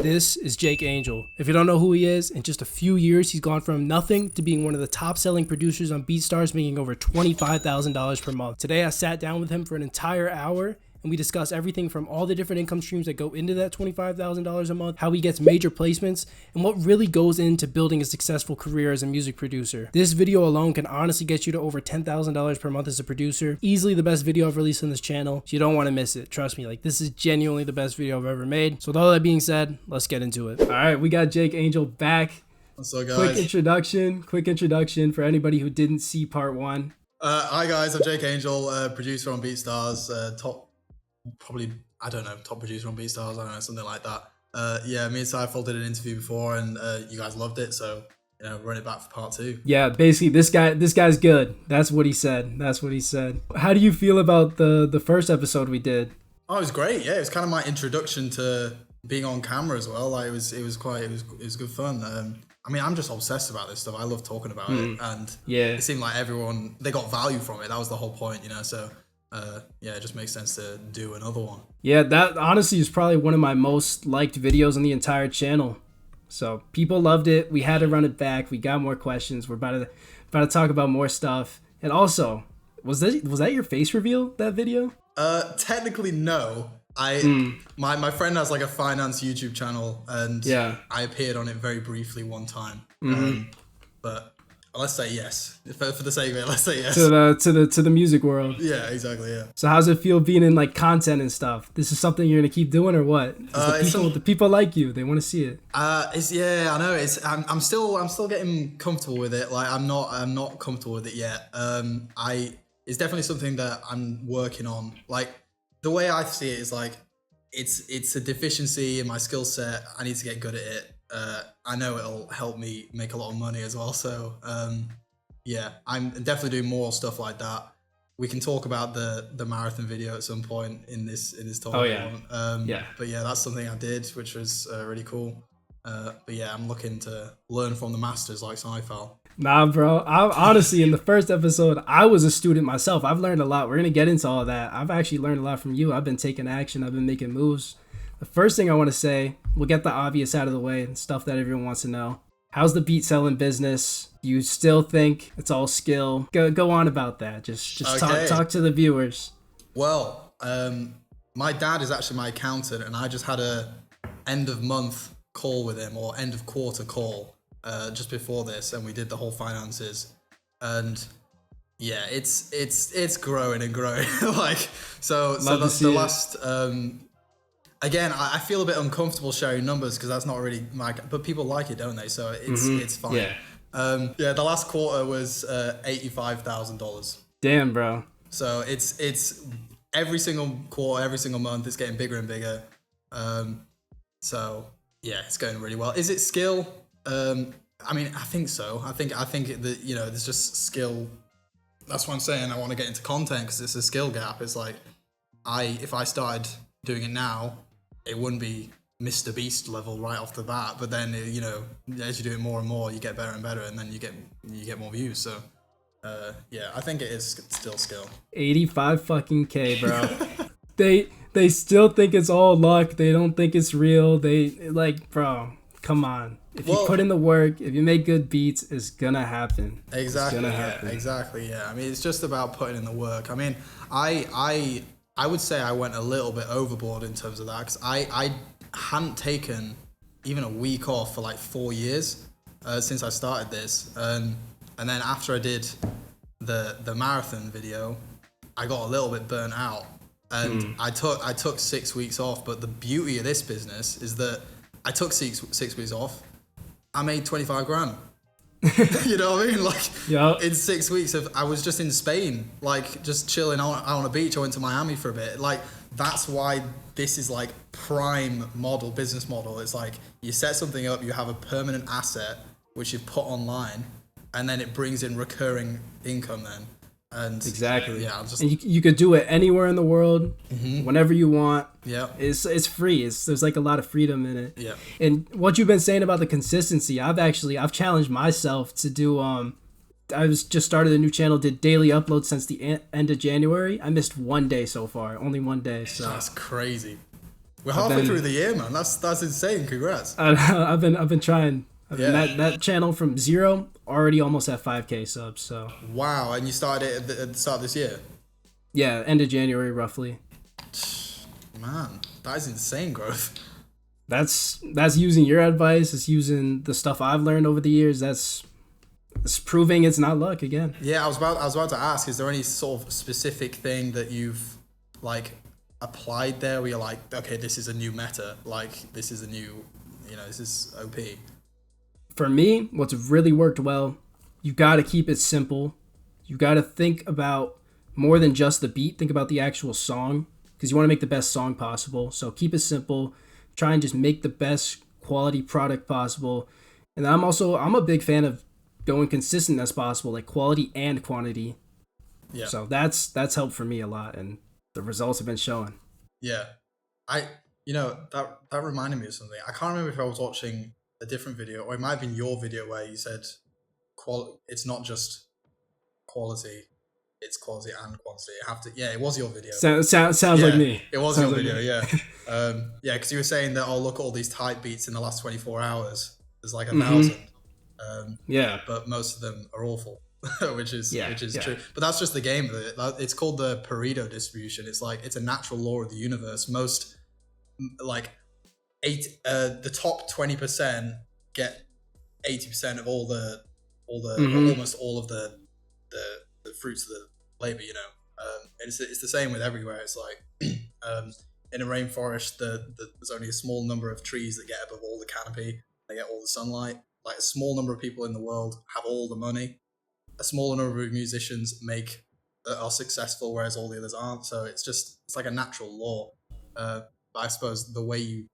This is Jake Angel. If you don't know who he is, in just a few years, he's gone from nothing to being one of the top selling producers on BeatStars, making over $25,000 per month. Today, I sat down with him for an entire hour and we discuss everything from all the different income streams that go into that $25,000 a month, how he gets major placements, and what really goes into building a successful career as a music producer. This video alone can honestly get you to over $10,000 per month as a producer. Easily the best video I've released on this channel, so you don't want to miss it. Trust me, this is genuinely the best video I've ever made. So with all that being said, let's get into it. All right, we got Jake Angel back. What's up, guys? Quick introduction for anybody who didn't see part one. Hi guys, I'm Jake Angel, producer on BeatStars, top producer on BeatStars, I don't know, something like that. Yeah, me and Cypher did an interview before and you guys loved it, so run it back for part two. Yeah, basically this guy's good. That's what he said. How do you feel about the first episode we did? Oh, it was great. Yeah, it was kind of my introduction to being on camera as well. Like it was good fun. I mean, I'm just obsessed about this stuff. I love talking about it, and yeah, it seemed like everyone, they got value from it. That was the whole point, so yeah, it just makes sense to do another one. Yeah, that honestly is probably one of my most liked videos on the entire channel. So people loved it. We had to run it back. We got more questions. We're about to talk about more stuff. And also, was that your face reveal, that video? Technically no. My friend has like a finance YouTube channel, and yeah, I appeared on it very briefly one time. But let's say yes. For the sake of it, let's say yes. To the music world. Yeah, exactly, yeah. So how's it feel being in like content and stuff? This is something you're gonna keep doing or what? The people like you, they want to see it. Yeah, I know. I'm still getting comfortable with it. Like I'm not comfortable with it yet. It's definitely something that I'm working on. Like the way I see it is like it's a deficiency in my skill set. I need to get good at it. I know it'll help me make a lot of money as well. So yeah, I'm definitely doing more stuff like that. We can talk about the marathon video at some point in this talk. Oh yeah. Yeah. But yeah, that's something I did, which was really cool. But yeah, I'm looking to learn from the masters like Cypher. Nah, bro. Honestly, in the first episode, I was a student myself. I've learned a lot. We're gonna get into all of that. I've actually learned a lot from you. I've been taking action. I've been making moves. The first thing I want to say, we'll get the obvious out of the way and stuff that everyone wants to know. How's the beat selling business? Do you still think it's all skill? Go on about that. Just okay. talk to the viewers. Well, my dad is actually my accountant, and I just had a end of month call with him, or end of quarter call, just before this, and we did the whole finances. And yeah, it's growing and growing. Like the last. Again, I feel a bit uncomfortable sharing numbers because that's not really but people like it, don't they? So it's fine. Yeah. Yeah. The last quarter was $85,000. Damn, bro. So it's every single quarter, every single month, it's getting bigger and bigger. So yeah, it's going really well. Is it skill? I mean, I think so. I think that there's just skill. That's what I'm saying. I want to get into content because it's a skill gap. It's like if I started doing it now, it wouldn't be Mr. Beast level right off the bat, but then as you do it more and more, you get better and better, and then you get more views. So yeah, I think it is still skill. 85 fucking K, bro. they still think it's all luck. They don't think it's real. They bro, come on. If you put in the work, if you make good beats, it's gonna happen. Exactly. It's gonna happen. Exactly. Yeah. I mean, it's just about putting in the work. I mean, I would say I went a little bit overboard in terms of that, because I hadn't taken even a week off for like 4 years since I started this, and then after I did the marathon video, I got a little bit burnt out, and I took 6 weeks off. But the beauty of this business is that I took six weeks off. I made 25 grand. You know what I mean? Like, yep. In 6 weeks I was just in Spain, like just chilling out on a beach. I went to Miami for a bit. Like, that's why this is like prime business model. It's like you set something up, you have a permanent asset which you put online, and then it brings in recurring income then. And exactly. Yeah, and you could do it anywhere in the world, whenever you want. Yeah, it's free. There's like a lot of freedom in it. Yeah. And what you've been saying about the consistency, I've challenged myself to do. I just started a new channel, did daily uploads since the end of January. I missed 1 day so far, only 1 day. So that's crazy. We're halfway through the year, man. That's insane. Congrats. I've been trying. Yeah. That channel from 0 already almost at 5K subs. So Wow, and you started it at the start of this year? yeah, end of January roughly. Man, that is insane growth. That's using your advice. It's using the stuff I've learned over the years. It's proving it's not luck again. Yeah, I was about to ask, is there any sort of specific thing that you've like applied there where you're like, okay, this is a new meta, like this is a new, this is OP? For me, what's really worked well, you got to keep it simple. You got to think about more than just the beat. Think about the actual song because you want to make the best song possible. So keep it simple. Try and just make the best quality product possible. And I'm a big fan of going consistent as possible, like quality and quantity. Yeah. So that's helped for me a lot, and the results have been showing. Yeah. That reminded me of something. I can't remember if I was watching a different video, or it might have been your video where you said it's not just quality, it's quality and quantity. It was your video. Sounds like me. It was Sounds your like video, me. yeah. Because you were saying that, look at all these type beats in the last 24 hours. There's like 1,000. But most of them are awful, which is true. But that's just the game of it. It's called the Pareto distribution. It's like, it's a natural law of the universe. Most the top 20% get 80% of all the almost all of the fruits of the labor, and it's the same with everywhere. It's like in a rainforest, there's only a small number of trees that get above all the canopy. They get all the sunlight. Like a small number of people in the world have all the money. A smaller number of musicians are successful, whereas all the others aren't. So it's like a natural law. But I suppose the way you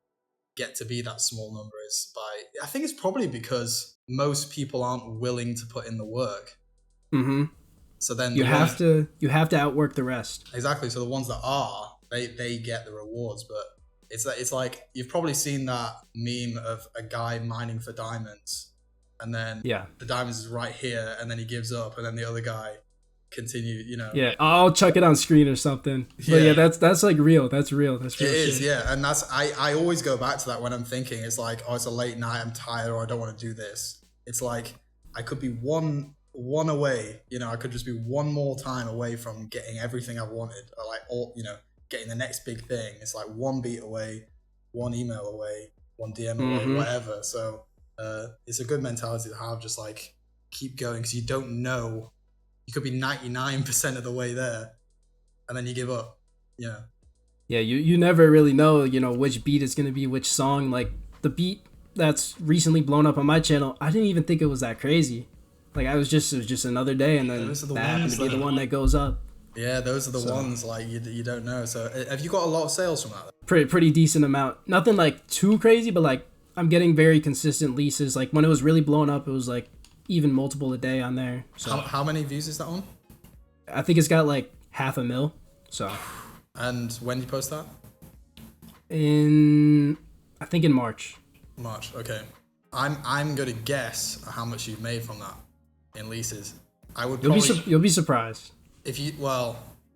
get to be that small number is I think it's probably because most people aren't willing to put in the work. Mm-hmm. So then you have to outwork the rest. Exactly. So the ones that are, they get the rewards. But it's like, you've probably seen that meme of a guy mining for diamonds, and then the diamonds is right here, and then he gives up, and then the other guy continue. Yeah, I'll chuck it on screen or something. But that's like real. That's real. That's real. It is, yeah. And that's I always go back to that when I'm thinking. It's like, it's a late night, I'm tired, or I don't want to do this. It's like I could be one away. I could just be one more time away from getting everything I wanted, or getting the next big thing. It's like one beat away, one email away, one DM away, whatever. So it's a good mentality to have. Just like keep going, because you don't know. You could be 99% of the way there, and then you give up. Yeah, you never really know, which beat is going to be which song. Like the beat that's recently blown up on my channel, I didn't even think it was that crazy. Like it was just another day, and then that happened to be the one that goes up. Yeah, those are the ones like you don't know. So have you got a lot of sales from that? Pretty decent amount. Nothing like too crazy, but like I'm getting very consistent leases. Like when it was really blowing up, it was like even multiple a day on there. So how many views is that on? I think it's got like 500,000. So. And when did you post that? I think in March. March, okay. I'm gonna guess how much you've made from that in leases. I would. You'll be surprised. If you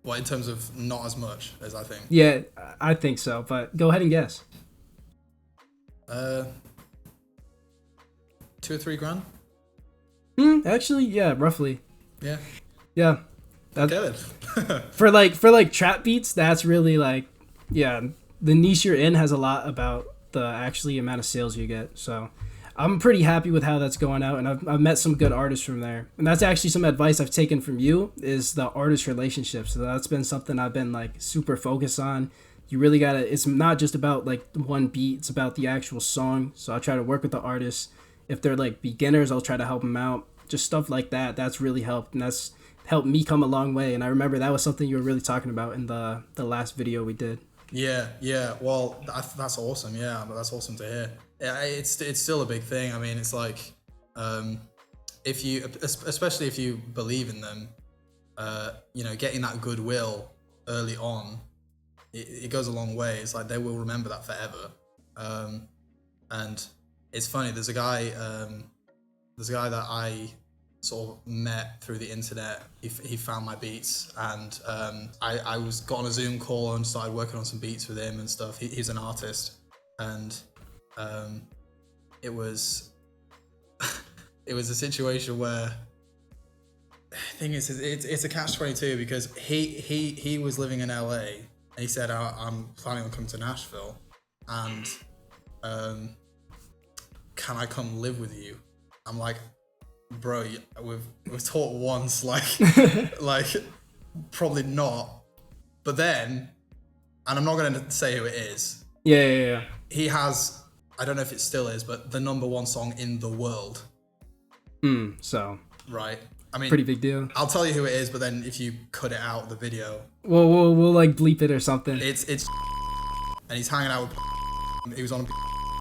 in terms of not as much as I think. Yeah, I think so. But go ahead and guess. 2 or 3 grand. Actually, yeah, roughly. Yeah. Yeah. Okay. for like trap beats, that's really like, the niche you're in has a lot about the actually amount of sales you get. So I'm pretty happy with how that's going out, and I've met some good artists from there. And that's actually some advice I've taken from you, is the artist relationships. So that's been something I've been like super focused on. You really gotta, it's not just about like one beat, it's about the actual song. So I try to work with the artists. If they're like beginners, I'll try to help them out. Just stuff like that. That's really helped, and that's helped me come a long way. And I remember that was something you were really talking about in the last video we did. Yeah. Well, that's awesome. Yeah, but that's awesome to hear. Yeah, it's still a big thing. I mean, it's like, especially if you believe in them, getting that goodwill early on, it goes a long way. It's like they will remember that forever. And it's funny. There's a guy that I sort of met through the internet. He found my beats, and I got on a Zoom call and started working on some beats with him and stuff. He's an artist, and it was a situation where the thing is it's a catch-22 because he was living in LA and he said I'm planning on coming to Nashville, and can I come live with you? I'm like, bro, we've talked once, like probably not. But then, and I'm not going to say who it is. Yeah. He has, I don't know if it still is, but the #1 song in the world. So. Right. I mean, pretty big deal. I'll tell you who it is, but then if you cut it out the video, we'll like bleep it or something. It's and he's hanging out with. He was on.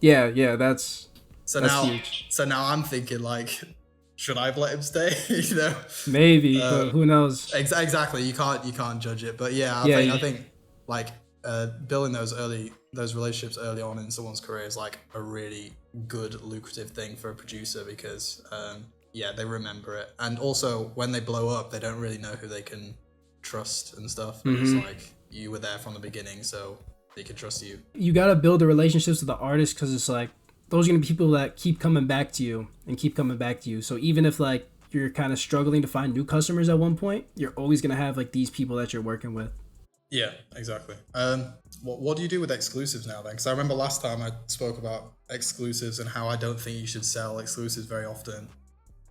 Yeah. That's huge. So now I'm thinking like, should I have let him stay? You know, maybe, but who knows? Exactly. You can't judge it. But yeah, I think like building those relationships early on in someone's career is like a really good, lucrative thing for a producer because they remember it, and also when they blow up, they don't really know who they can trust and stuff. And it's like you were there from the beginning, so they can trust you. You gotta build the relationships with the artists because it's like those are gonna be people that keep coming back to you and keep coming back to you. So even if like you're kind of struggling to find new customers at one point, you're always gonna have like these people that you're working with. Yeah, exactly. What do you do with exclusives now then? Because I remember last time I spoke about exclusives and how I don't think you should sell exclusives very often.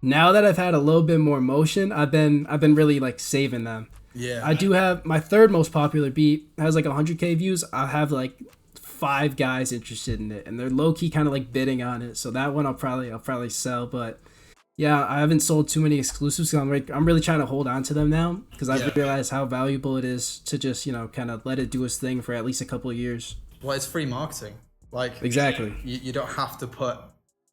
Now that I've had a little bit more motion, I've been really like saving them. Yeah. I do have my third most popular beat has like 100K views. I have like 5 guys interested in it, and they're low key kind of like bidding on it. So that one I'll probably sell. But yeah, I haven't sold too many exclusives. So I'm really trying to hold on to them now because I've realized how valuable it is to just kind of let it do its thing for at least a couple of years. Well, it's free marketing. Like exactly. You don't have to put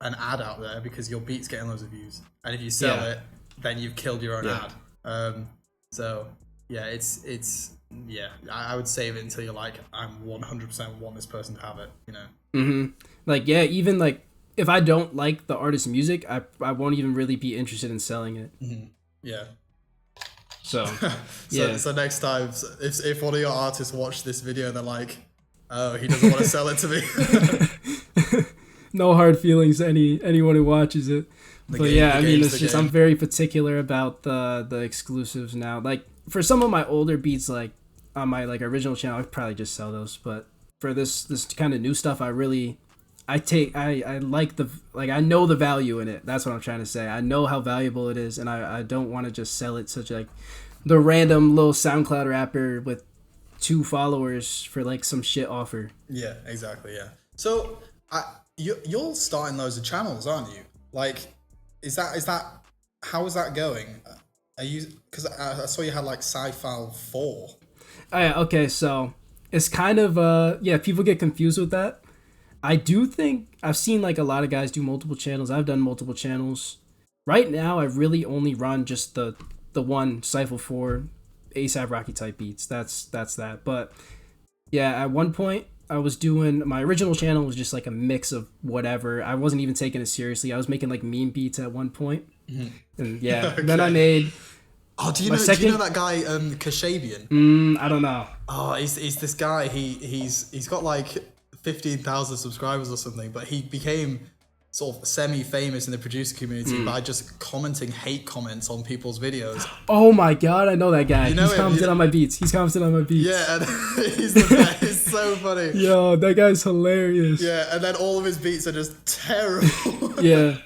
an ad out there because your beat's getting loads of views, and if you sell it, then you've killed your own ad. So yeah, it's I would save it until you're like, I'm 100% want this person to have it, you know. Like even like if I don't like the artist's music, I won't even really be interested in selling it. Yeah. So so next time if one of your artists watch this video and they're like, oh, he doesn't want to sell it to me. No hard feelings to anyone who watches it. But yeah, I mean, it's just I'm very particular about the exclusives now. Like for some of my older beats, like on my like original channel, I'd probably just sell those. But for this kind of new stuff, I like I know the value in it. That's what I'm trying to say. I know how valuable it is, and I don't want to just sell it such like the random little SoundCloud rapper with 2 followers for like some shit offer. Yeah, exactly. Yeah. So you're starting loads of channels, aren't you? Like, is that how is that going? Are you, because I saw you had like Sci-Fi 4. Oh, yeah, okay, so it's kind of people get confused with that. I do think I've seen like a lot of guys do multiple channels. I've done multiple channels. Right now, I really only run just the one Sci-Fi 4 ASAP Rocky type beats. That's that. But yeah, at one point I was doing my original channel was just like a mix of whatever. I wasn't even taking it seriously. I was making like meme beats at one point. And yeah, okay. Then I made. Oh, do you know that guy Kashabian? I don't know. Oh, he's this guy. He's got like 15,000 subscribers or something, but he became sort of semi-famous in the producer community by just commenting hate comments on people's videos. Oh my god, I know that guy. He's commented on my beats. Yeah, and he's the best. He's so funny. Yo, that guy's hilarious. Yeah, and then all of his beats are just terrible. Yeah.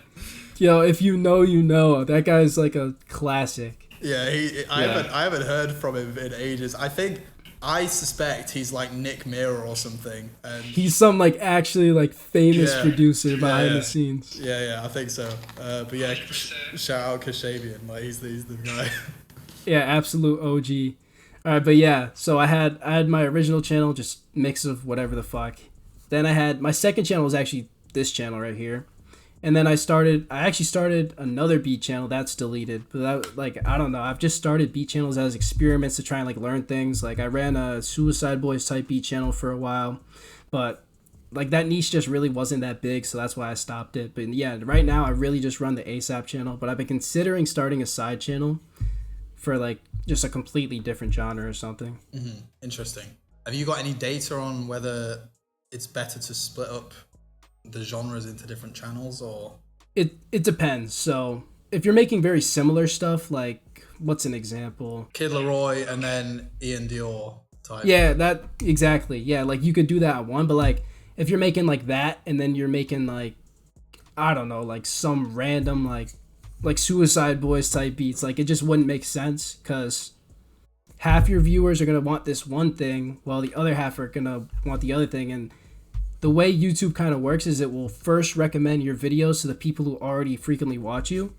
Yo, if you know, you know. That guy's like a classic. Yeah, I haven't heard from him in ages. I suspect he's like Nick Mirror or something. And he's some like actually like famous producer behind the scenes. Yeah, I think so. But yeah, shout out Kashabian. Like he's the guy. Yeah, absolute OG. All right, but yeah, so I had my original channel, just mix of whatever the fuck. Then I had my second channel was actually this channel right here. And then I actually started another beat channel that's deleted. But that, like, I don't know. I've just started beat channels as experiments to try and like learn things. Like I ran a Suicide Boys type beat channel for a while, but like that niche just really wasn't that big, so that's why I stopped it. But yeah, right now I really just run the ASAP channel, but I've been considering starting a side channel for like just a completely different genre or something. Interesting. Have you got any data on whether it's better to split up the genres into different channels, or? It depends. So if you're making very similar stuff, like what's an example? Kid Laroi and then Ian Dior type. Yeah, that exactly. Yeah, like you could do that at one, but like if you're making like that and then you're making like, I don't know, like some random like Suicide Boys type beats, like it just wouldn't make sense, because half your viewers are gonna want this one thing while the other half are gonna want the other thing. And the way YouTube kind of works is it will first recommend your videos to the people who already frequently watch you,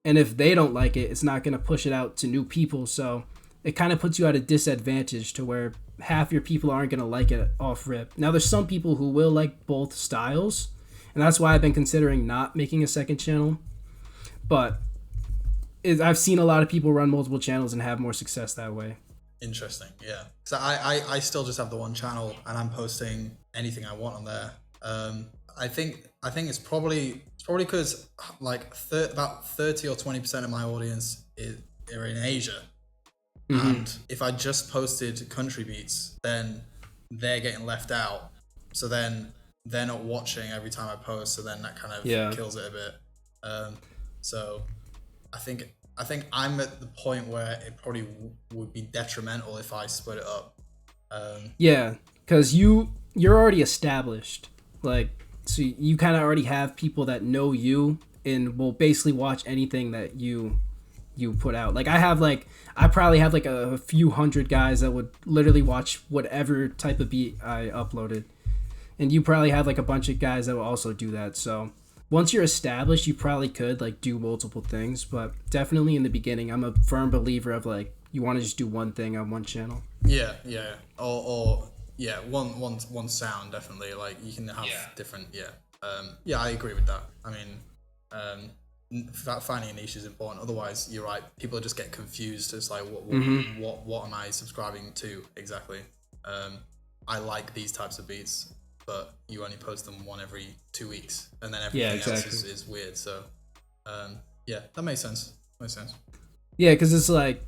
and if they don't like it, it's not gonna push it out to new people. So it kind of puts you at a disadvantage to where half your people aren't gonna like it off rip. Now there's some people who will like both styles, and that's why I've been considering not making a second channel. But I've seen a lot of people run multiple channels and have more success that way. Interesting, yeah. So I still just have the one channel, and I'm posting anything I want on there. I think it's probably because like about 30 or 20% of my audience are in Asia, and if I just posted country beats, then they're getting left out. So then they're not watching every time I post. So then that kind of kills it a bit. So I think I'm at the point where it probably would be detrimental if I split it up. Yeah, because you're already established. Like, so you kind of already have people that know you and will basically watch anything that you put out. Like I probably have like a few hundred guys that would literally watch whatever type of beat I uploaded. And you probably have like a bunch of guys that will also do that. So once you're established, you probably could like do multiple things, but definitely in the beginning, I'm a firm believer of like, you want to just do one thing on one channel. Yeah. Or yeah, one sound, definitely. Like you can have different, yeah, I agree with that. I mean, finding a niche is important. Otherwise, you're right, people just get confused. It's like, what am I subscribing to exactly? I like these types of beats, but you only post them one every 2 weeks, and then everything else is weird. So, yeah, that makes sense. Yeah, because it's like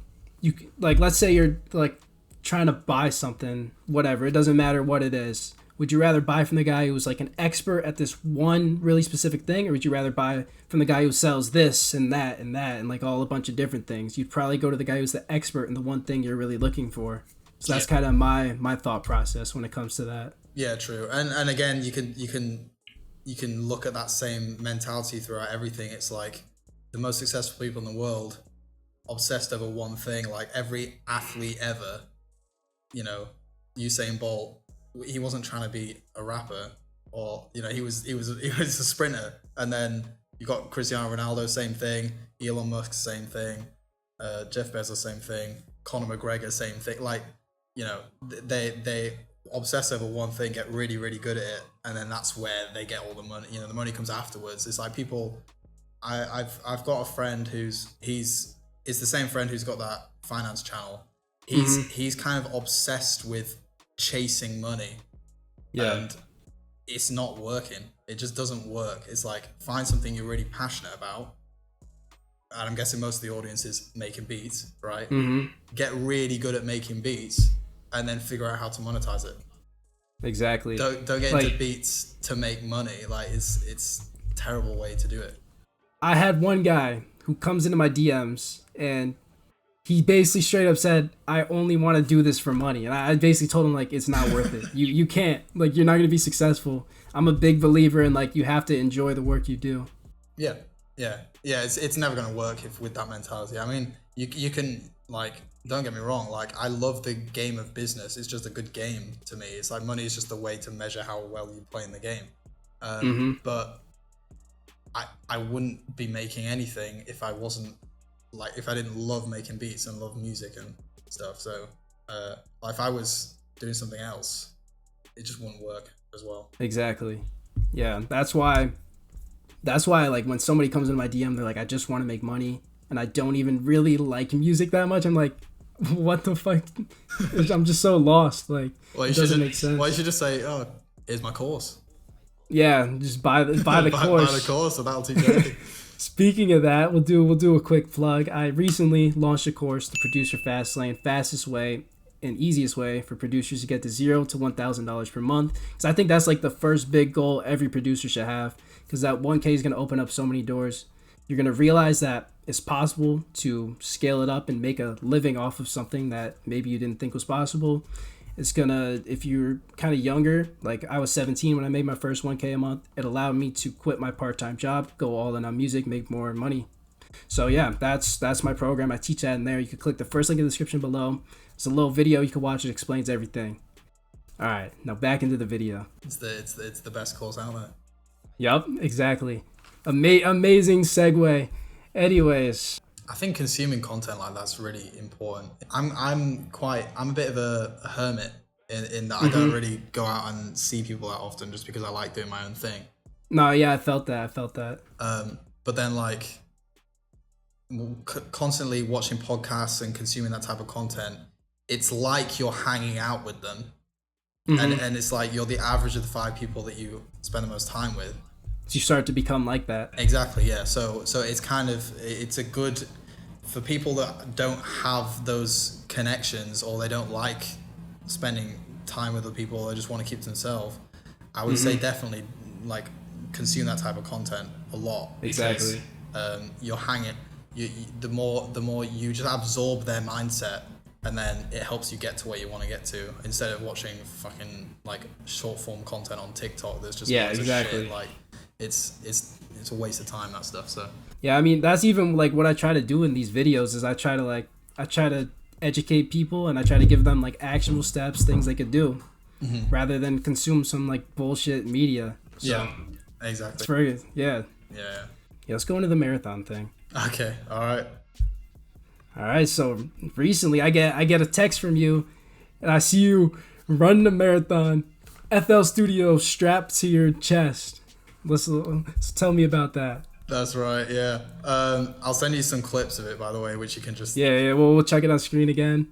let's say you're like trying to buy something, whatever. It doesn't matter what it is. Would you rather buy from the guy who's like an expert at this one really specific thing, or would you rather buy from the guy who sells this and that and like all a bunch of different things? You'd probably go to the guy who's the expert in the one thing you're really looking for. So that's kind of my thought process when it comes to that. Yeah, true. And again, you can look at that same mentality throughout everything. It's like the most successful people in the world obsessed over one thing. Like every athlete ever, you know, Usain Bolt, he wasn't trying to be a rapper, or you know, he was a sprinter. And then you got Cristiano Ronaldo, same thing. Elon Musk, same thing. Jeff Bezos, same thing. Conor McGregor, same thing. Like, you know, they obsess over one thing, get really, really good at it, and then that's where they get all the money. You know, the money comes afterwards. It's like people. I've got a friend he's the same friend who's got that finance channel. He's kind of obsessed with chasing money, and it's not working. It just doesn't work. It's like, find something you're really passionate about, and I'm guessing most of the audience is making beats, right? Get really good at making beats, and then figure out how to monetize it. Exactly. Don't get into beats to make money. Like it's a terrible way to do it. I had one guy who comes into my DMs and he basically straight up said, I only want to do this for money. And I basically told him, like, it's not worth it. You can't. Like, you're not going to be successful. I'm a big believer in, like, you have to enjoy the work you do. Yeah. It's never going to work with that mentality. I mean, you can, like, don't get me wrong. Like, I love the game of business. It's just a good game to me. It's like money is just a way to measure how well you play in the game. But I wouldn't be making anything if I wasn't, like, if I didn't love making beats and love music and stuff. So if I was doing something else, it just wouldn't work as well. Exactly. Yeah, that's why like when somebody comes into my DM, they're like, I just want to make money and I don't even really like music that much. I'm like, what the fuck? I'm just so lost. Like, it doesn't make sense. Well, you should just say, oh, is my course. Yeah, just buy the Buy the course. course, so that'll teach you everything. Speaking of that, we'll do a quick plug. I recently launched a course, the Producer Fast Lane, fastest way and easiest way for producers to get to $0 to $1,000 per month. Because I think that's like the first big goal every producer should have. Because that 1K is going to open up so many doors. You're going to realize that it's possible to scale it up and make a living off of something that maybe you didn't think was possible. It's gonna, if you're kind of younger, like I was 17 when I made my first 1K a month, it allowed me to quit my part-time job, go all in on music, make more money. So yeah, that's my program. I teach that in there. You can click the first link in the description below. It's a little video you can watch. It explains everything. All right, now back into the video. It's the best course out there. Yup, exactly. Amazing segue. Anyways, I think consuming content like that's really important. I'm a bit of a hermit in that I don't really go out and see people that often just because I like doing my own thing. no, yeah, I felt that. But then like constantly watching podcasts and consuming that type of content, it's like you're hanging out with them. And it's like you're the average of the 5 people that you spend the most time with. So you start to become like that. Exactly, yeah. So it's kind of, it's a good, for people that don't have those connections or they don't like spending time with other people, or they just want to keep to themselves, I would say definitely like consume that type of content a lot. Exactly. Because, you're hanging, the more you just absorb their mindset, and then it helps you get to where you want to get to, instead of watching fucking like short form content on TikTok that's just loads of shit. Like it's a waste of time, that stuff. So yeah, I mean that's even like what I try to do in these videos is I try to educate people, and I try to give them like actionable steps, things they could do, rather than consume some like bullshit media. So, yeah, exactly. It's very yeah. Let's go into the marathon thing. Okay, all right. So recently I get a text from you, and I see you running a marathon, FL Studio strapped to your chest. Let's tell me about that. That's right, yeah. I'll send you some clips of it, by the way, which you can just... Yeah, we'll check it on screen again.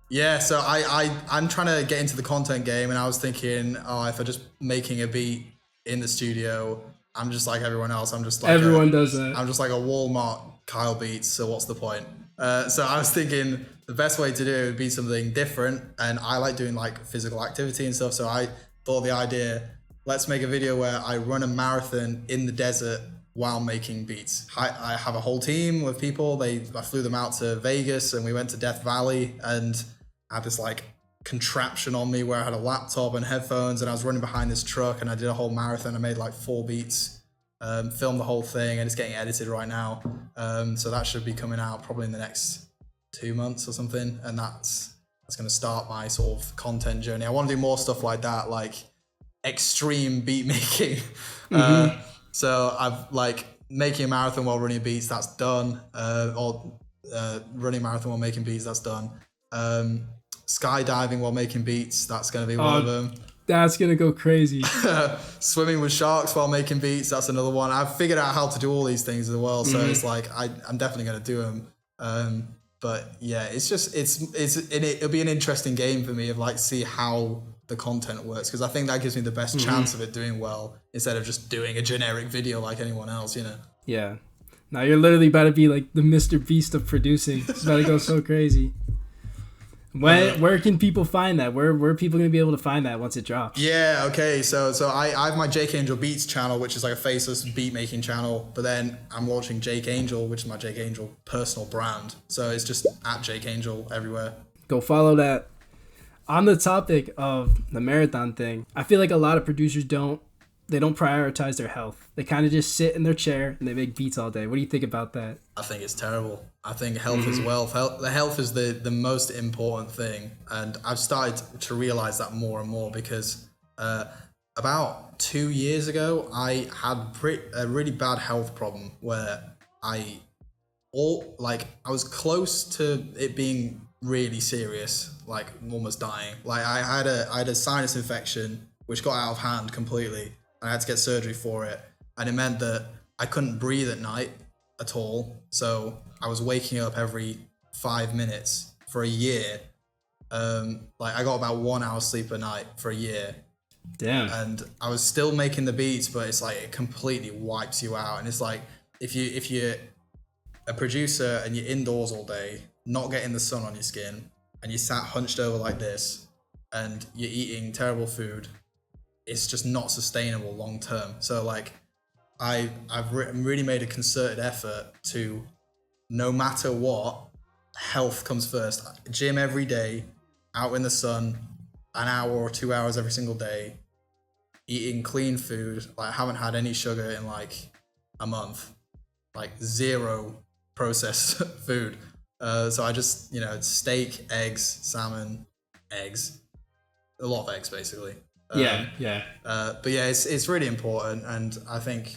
Yeah, so I'm trying to get into the content game, and I was thinking, if I'm just making a beat in the studio, I'm just like everyone else. I'm just like... Everyone does that. I'm just like a Walmart Kyle Beats, so what's the point? So I was thinking the best way to do it would be something different, and I like doing like physical activity and stuff, so I thought the idea... Let's make a video where I run a marathon in the desert while making beats. I have a whole team of people. I flew them out to Vegas, and we went to Death Valley, and I had this like contraption on me where I had a laptop and headphones, and I was running behind this truck, and I did a whole marathon. I made like 4 beats, filmed the whole thing, and it's getting edited right now. So that should be coming out probably in the next 2 months or something. And that's going to start my sort of content journey. I want to do more stuff like that, like extreme beat making. So I've like making a marathon while running beats, that's done. Running a marathon while making beats, that's done. Skydiving while making beats, that's going to be one of them. That's going to go crazy. Swimming with sharks while making beats, that's another one. I've figured out how to do all these things as well, so it's like I'm definitely going to do them. But yeah, it'll be an interesting game for me of like see how the content works, because I think that gives me the best chance of it doing well, instead of just doing a generic video like anyone else, you know? Yeah. Now you're literally about to be like the Mr. Beast of producing. It's about to go so crazy. Where can people find that? Where are people going to be able to find that once it drops? Yeah, okay. So I have my Jake Angel Beats channel, which is like a faceless beat making channel, but then I'm launching Jake Angel, which is my Jake Angel personal brand. So it's just at Jake Angel everywhere. Go follow that. On the topic of the marathon thing, I feel like a lot of producers don't prioritize their health. They kind of just sit in their chair and they make beats all day. What do you think about that? I think it's terrible. I think health is wealth. The health is the most important thing. And I've started to realize that more and more, because about 2 years ago, I had a really bad health problem where I was close to it being really serious, like almost dying. Like I had a sinus infection which got out of hand completely. I had to get surgery for it, and it meant that I couldn't breathe at night at all. So I was waking up every 5 minutes for a year, Like I got about 1 hour sleep a night for a year. Damn. And I was still making the beats, but it's like it completely wipes you out. And it's like if you're a producer and you're indoors all day, not getting the sun on your skin, and you sat hunched over like this, and you're eating terrible food, it's just not sustainable long term. So like I've really made a concerted effort to, no matter what, health comes first. Gym every day, out in the sun, an hour or 2 hours every single day, eating clean food. Like I haven't had any sugar in like a month, like zero processed food. So I just, steak, eggs, salmon, eggs, a lot of eggs basically. Yeah. But yeah, it's really important, and I think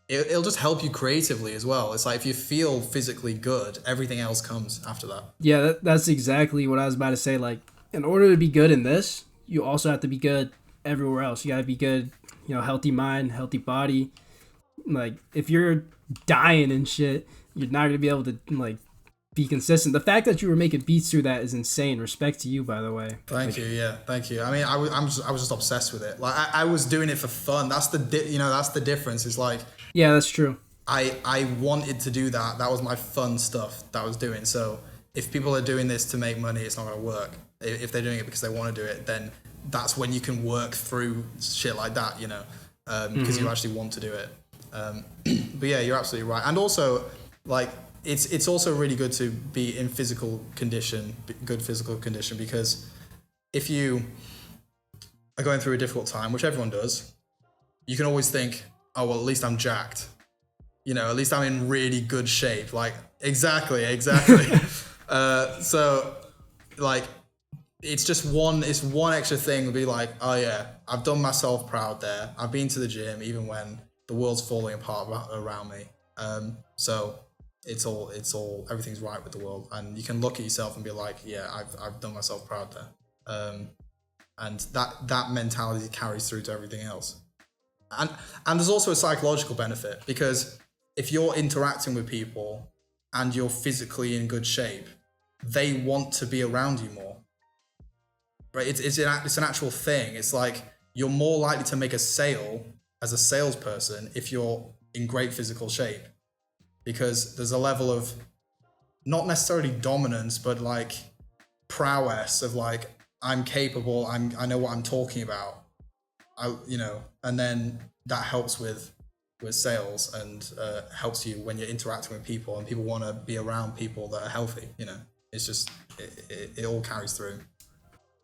it'll just help you creatively as well. It's like if you feel physically good, everything else comes after that. Yeah, that's exactly what I was about to say. Like, in order to be good in this, you also have to be good everywhere else. You gotta be good, healthy mind, healthy body. Like, if you're dying and shit, you're not gonna be able to like be consistent. The fact that you were making beats through that is insane. Respect to you, by the way. Thank you. Yeah, thank you. I mean, I was just obsessed with it. Like I was doing it for fun. That's that's the difference. It's like, yeah, that's true. I wanted to do that. That was my fun stuff that I was doing. So if people are doing this to make money, it's not going to work. If they're doing it because they want to do it, then that's when you can work through shit like that, because you actually want to do it. But yeah, you're absolutely right. And also, like, it's also really good to be in good physical condition, because if you are going through a difficult time, which everyone does, you can always think, oh, well, at least I'm jacked. At least I'm in really good shape. Like, exactly. So, like, it's one extra thing to be like, oh yeah, I've done myself proud there. I've been to the gym even when the world's falling apart around me. So it's all everything's right with the world, and you can look at yourself and be like, yeah, I've done myself proud there. And that mentality carries through to everything else. And there's also a psychological benefit, because if you're interacting with people and you're physically in good shape, they want to be around you more. Right? It's an actual thing. It's like you're more likely to make a sale as a salesperson if you're in great physical shape, because there's a level of not necessarily dominance, but like prowess of like, I'm capable. I know what I'm talking about. And then that helps with sales, and helps you when you're interacting with people, and people want to be around people that are healthy. It's just it all carries through.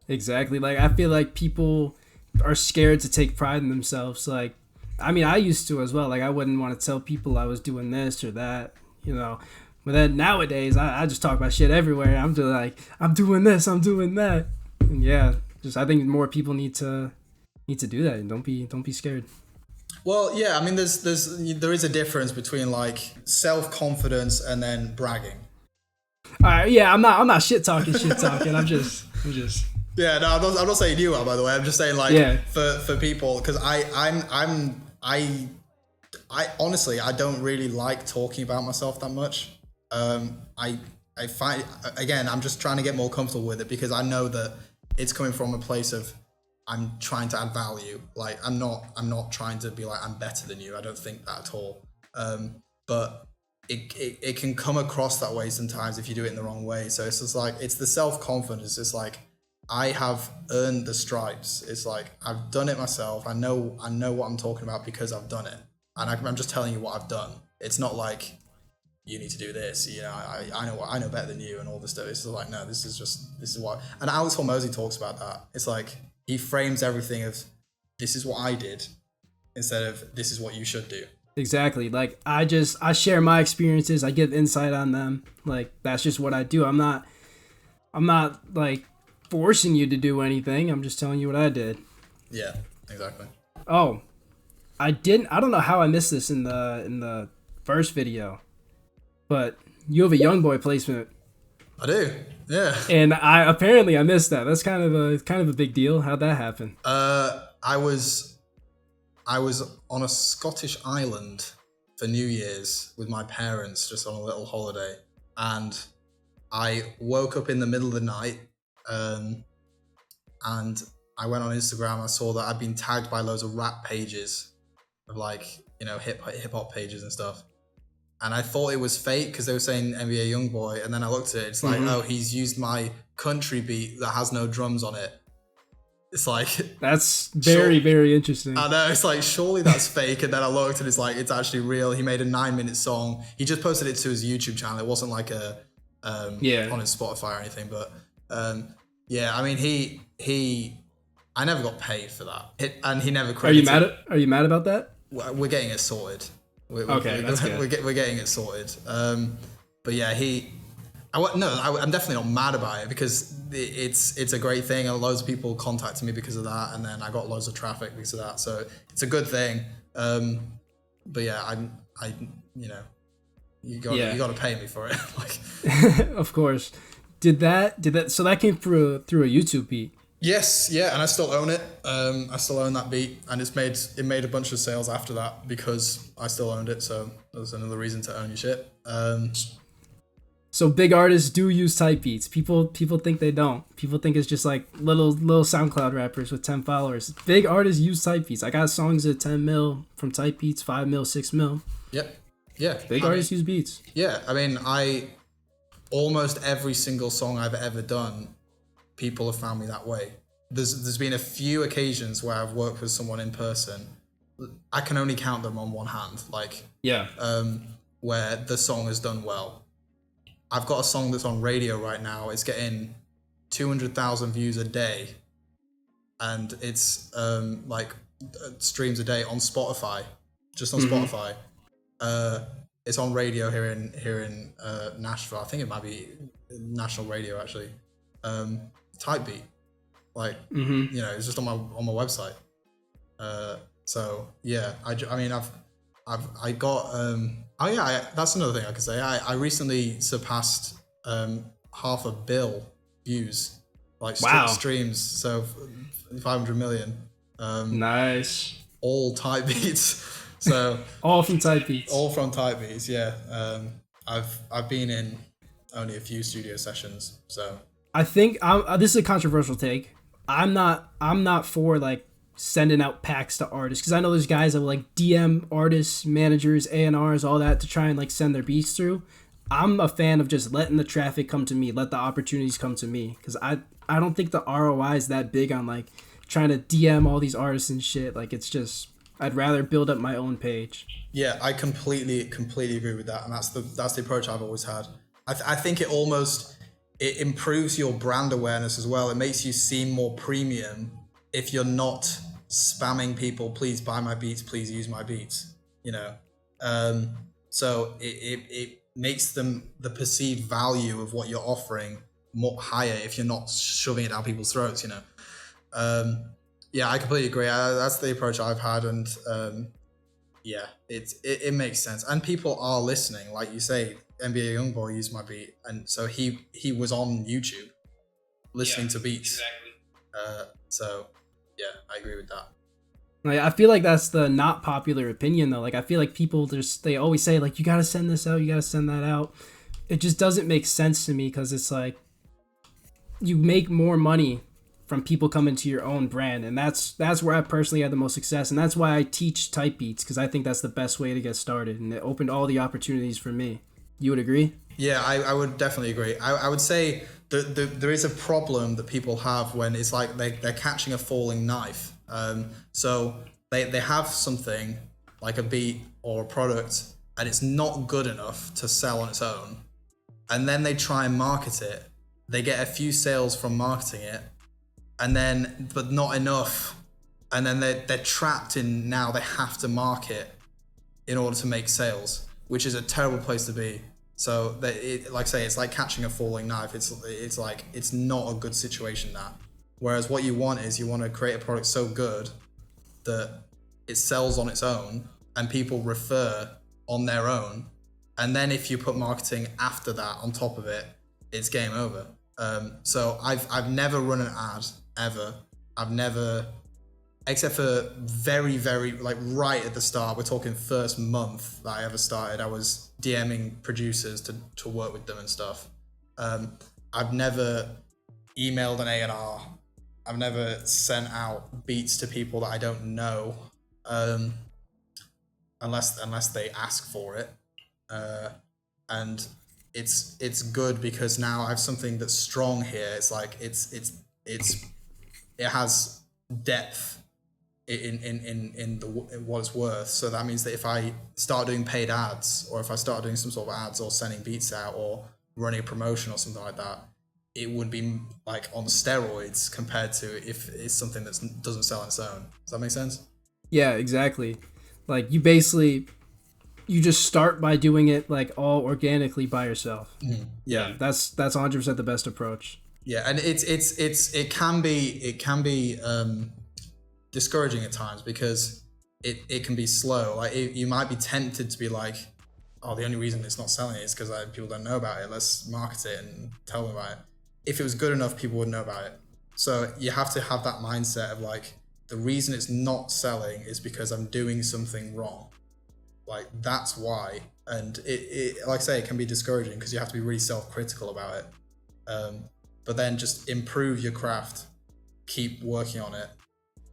Exactly. Like, I feel like people are scared to take pride in themselves. Like, I mean, I used to as well. Like, I wouldn't want to tell people I was doing this or that, But then nowadays, I just talk about shit everywhere. I'm just like, I'm doing this, I'm doing that. And yeah, I think more people need to do that, and don't be scared. Well, yeah, I mean, there is a difference between like self-confidence and then bragging. All right, yeah, I'm not shit talking. I'm just. Yeah, no, I'm not saying you are, by the way. I'm just saying, like, for people, because I honestly, I don't really like talking about myself that much. I find, again, I'm just trying to get more comfortable with it, because I know that it's coming from a place of, I'm trying to add value. Like, I'm not trying to be like, I'm better than you. I don't think that at all. But it can come across that way sometimes if you do it in the wrong way. So it's just like, it's the self-confidence. It's like, I have earned the stripes. It's like, I've done it myself. I know what I'm talking about because I've done it. And I'm just telling you what I've done. It's not like, you need to do this. I know better than you and all this stuff. It's just like, no, this is what. And Alex Hormozy talks about that. It's like, he frames everything as, this is what I did, instead of this is what you should do. Exactly. Like, I share my experiences. I give insight on them. Like, that's just what I do. I'm not like forcing you to do anything. I'm just telling you what I did. Yeah, exactly. Oh, I don't know how I missed this in the first video, but you have a young boy placement. I do. Yeah. And I missed that. That's kind of a big deal. How'd that happen? I was on a Scottish island for New Year's with my parents, just on a little holiday, and I woke up in the middle of the night And I went on Instagram. I saw that I'd been tagged by loads of rap pages of like, hip hop pages and stuff. And I thought it was fake because they were saying NBA Youngboy. And then I looked at it. It's like, oh, he's used my country beat that has no drums on it. It's like, that's very interesting. I know, it's like, surely that's fake. And then I looked and it's like, it's actually real. He made a 9-minute song. He just posted it to his YouTube channel. It wasn't like on his Spotify or anything. But I mean, I never got paid for that. And he never credited. Are you mad about that? We're getting it sorted. That's good. We're getting it sorted. But yeah, I'm definitely not mad about it because it's a great thing, and loads of people contacted me because of that, and then I got loads of traffic because of that. So it's a good thing. But yeah, you got to pay me for it. Like, of course. Did that? So that came through a YouTube beat. Yes, yeah, and I still own it. I still own that beat, and it made a bunch of sales after that because I still owned it. So that's another reason to own your shit. So big artists do use type beats. People think they don't. People think it's just like little SoundCloud rappers with 10 followers. Big artists use type beats. I got songs at 10 mil from type beats, 5 mil, 6 mil. Yep. Yeah. Big artists use beats. Yeah. I mean, almost every single song I've ever done, people have found me that way. There's been a few occasions where I've worked with someone in person. I can only count them on one hand. Like, where the song has done well. I've got a song that's on radio right now. It's getting 200,000 views a day, and it's streams a day on Spotify, just on Spotify. It's on radio here in Nashville. I think it might be national radio actually. Type beat, it's just on my website. So yeah, I mean I got that's another thing I could say. I recently surpassed 500 million views, like streams, so 500 million. Nice. All type beats. So all from type beats. All from type beats, yeah. I've been in only a few studio sessions, so I think this is a controversial take. I'm not for like sending out packs to artists because I know there's guys that will like DM artists, managers, A&Rs, all that to try and like send their beats through. I'm a fan of just letting the traffic come to me, let the opportunities come to me, because I don't think the ROI is that big on like trying to DM all these artists and shit. Like, it's just, I'd rather build up my own page. Yeah, I completely agree with that, and that's the approach I've always had. I think it improves your brand awareness as well. It makes you seem more premium if you're not spamming people, please buy my beats, please use my beats, so it makes the perceived value of what you're offering more higher if you're not shoving it down people's throats, I completely agree. That's the approach I've had, and it makes sense, and people are listening. Like you say, NBA Youngboy used my beat, and so he was on YouTube listening to beats. Exactly. So yeah, I agree with that. Like, I feel like that's the not popular opinion though. Like, I feel like people they always say like, you gotta send this out, you gotta send that out. It just doesn't make sense to me, because it's like you make more money from people coming to your own brand, and that's where I personally had the most success, and that's why I teach type beats, because I think that's the best way to get started, and it opened all the opportunities for me. You would agree? Yeah, I would definitely agree. I would say there is a problem that people have when it's like they're catching a falling knife. So they have something like a beat or a product, and it's not good enough to sell on its own, and then they try and market it. They get a few sales from marketing it, but not enough, and then they're trapped in, now they have to market in order to make sales, which is a terrible place to be. So like I say, it's like catching a falling knife. It's like, it's not a good situation, that. Whereas what you want is, you want to create a product so good that it sells on its own and people refer on their own. And then if you put marketing after that on top of it, it's game over. So I've never run an ad ever. I've never, except for very, very, like right at the start, we're talking first month that I ever started, I was DMing producers to work with them and stuff. I've never emailed an A&R. I've never sent out beats to people that I don't know, unless they ask for it. And it's good because now I have something that's strong here. It's like it has depth in what it's worth. So that means that if I start doing paid ads, or if I start doing some sort of ads, or sending beats out, or running a promotion or something like that, it would be like on steroids compared to if it's something that doesn't sell on its own. Does that make sense? Yeah, exactly. Like you just start by doing it like all organically by yourself. Yeah. That's 100% the best approach. Yeah, and it can be discouraging at times because it can be slow. Like you might be tempted to be like, oh, the only reason it's not selling is because people don't know about it. Let's market it and tell them about it. If it was good enough, people would know about it. So you have to have that mindset of like, the reason it's not selling is because I'm doing something wrong. Like, that's why. And it like I say, it can be discouraging because you have to be really self-critical about it. But then just improve your craft, keep working on it,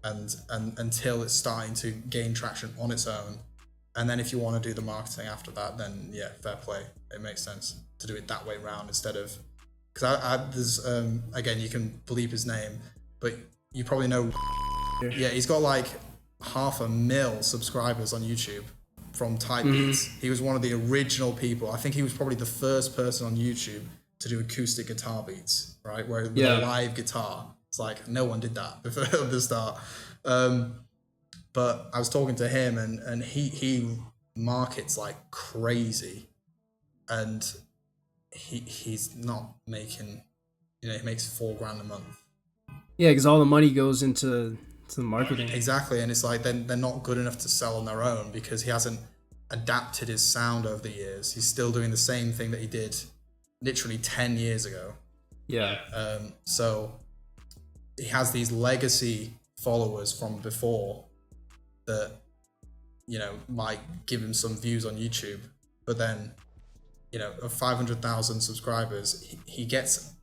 and until it's starting to gain traction on its own. And then if you want to do the marketing after that, then yeah, fair play. It makes sense to do it that way around instead of, because there's again, you can bleep his name, but you probably know. Yeah, he's got like 500,000 subscribers on YouTube from Type Beats. He was one of the original people. I think he was probably the first person on YouTube to do acoustic guitar beats, right? Where with a live guitar, it's like no one did that before the start. But I was talking to him, and he markets like crazy, and he's not making, he makes $4,000 a month. Yeah, because all the money goes into the marketing. Exactly, and it's like they're not good enough to sell on their own because he hasn't adapted his sound over the years. He's still doing the same thing that he did literally 10 years ago. Yeah. So he has these legacy followers from before that, might give him some views on YouTube, but then, of 500,000 subscribers, he gets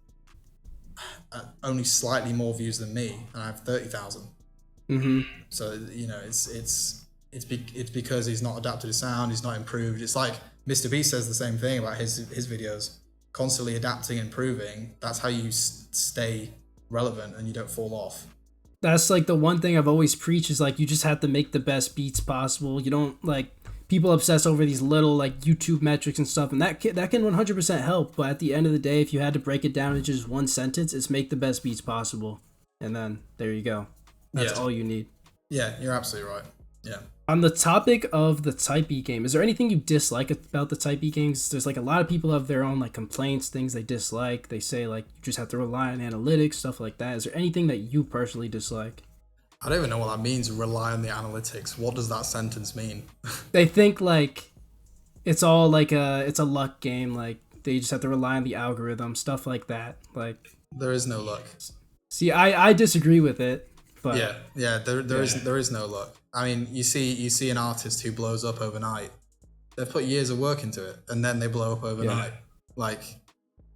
only slightly more views than me, and I have 30,000. So it's because he's not adapted his sound, he's not improved. It's like Mr. Beast says the same thing about his videos, constantly adapting and improving. That's how you stay relevant and you don't fall off. That's like the one thing I've always preached is like you just have to make the best beats possible. You don't like, people obsess over these little like YouTube metrics and stuff, and that can 100% help. But at the end of the day, if you had to break it down into just one sentence, it's make the best beats possible, and then there you go. That's all you need. Yeah, you're absolutely right. Yeah. On the topic of the Type Beat game, is there anything you dislike about the Type Beat games? There's like a lot of people have their own like complaints, things they dislike. They say like you just have to rely on analytics, stuff like that. Is there anything that you personally dislike? I don't even know what that means, rely on the analytics. What does that sentence mean? They think like it's all like it's a luck game, like they just have to rely on the algorithm, stuff like that. Like there is no luck. See, I disagree with it, but there is no luck. I mean, you see an artist who blows up overnight. They've put years of work into it, and then they blow up overnight. Like,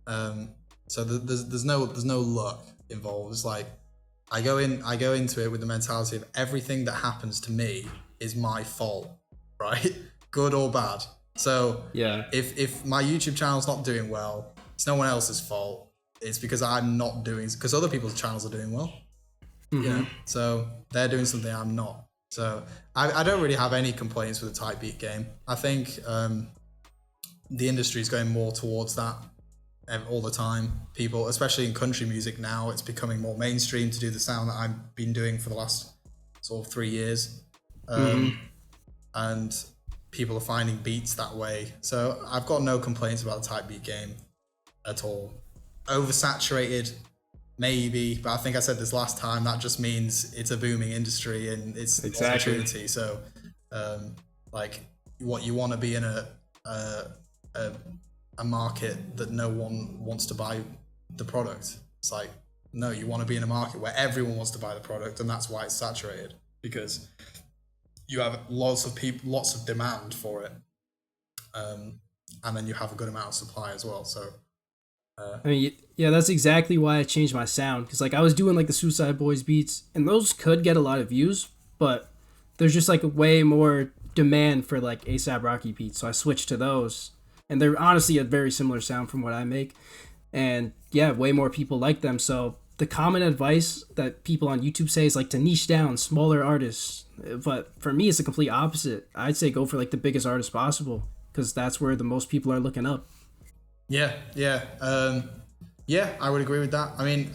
so there's no luck involved. It's like I go into it with the mentality of everything that happens to me is my fault, right? Good or bad. So if my YouTube channel's not doing well, it's no one else's fault. It's because I'm not doing, because other people's channels are doing well. So they're doing something I'm not. So I don't really have any complaints with the Type Beat game. I think the industry is going more towards that all the time. People, especially in country music now, it's becoming more mainstream to do the sound that I've been doing for the last sort of 3 years. And people are finding beats that way. So I've got no complaints about the Type Beat game at all. Oversaturated, maybe, but I think I said this last time, that just means it's a booming industry and it's opportunity. So like what you want to be in a market that no one wants to buy the product. It's like, no, you want to be in a market where everyone wants to buy the product, and that's why it's saturated, because you have lots of people, lots of demand for it, and then you have a good amount of supply as well. So I mean, yeah, that's exactly why I changed my sound. Because, like, I was doing, like, the Suicide Boys beats, and those could get a lot of views, but there's just, like, way more demand for, like, ASAP Rocky beats. So I switched to those. And they're honestly a very similar sound from what I make. And, yeah, way more people like them. So the common advice that people on YouTube say is, like, to niche down smaller artists. But for me, it's the complete opposite. I'd say go for, like, the biggest artist possible. Because that's where the most people are looking up. Yeah, yeah, yeah. I would agree with that. I mean,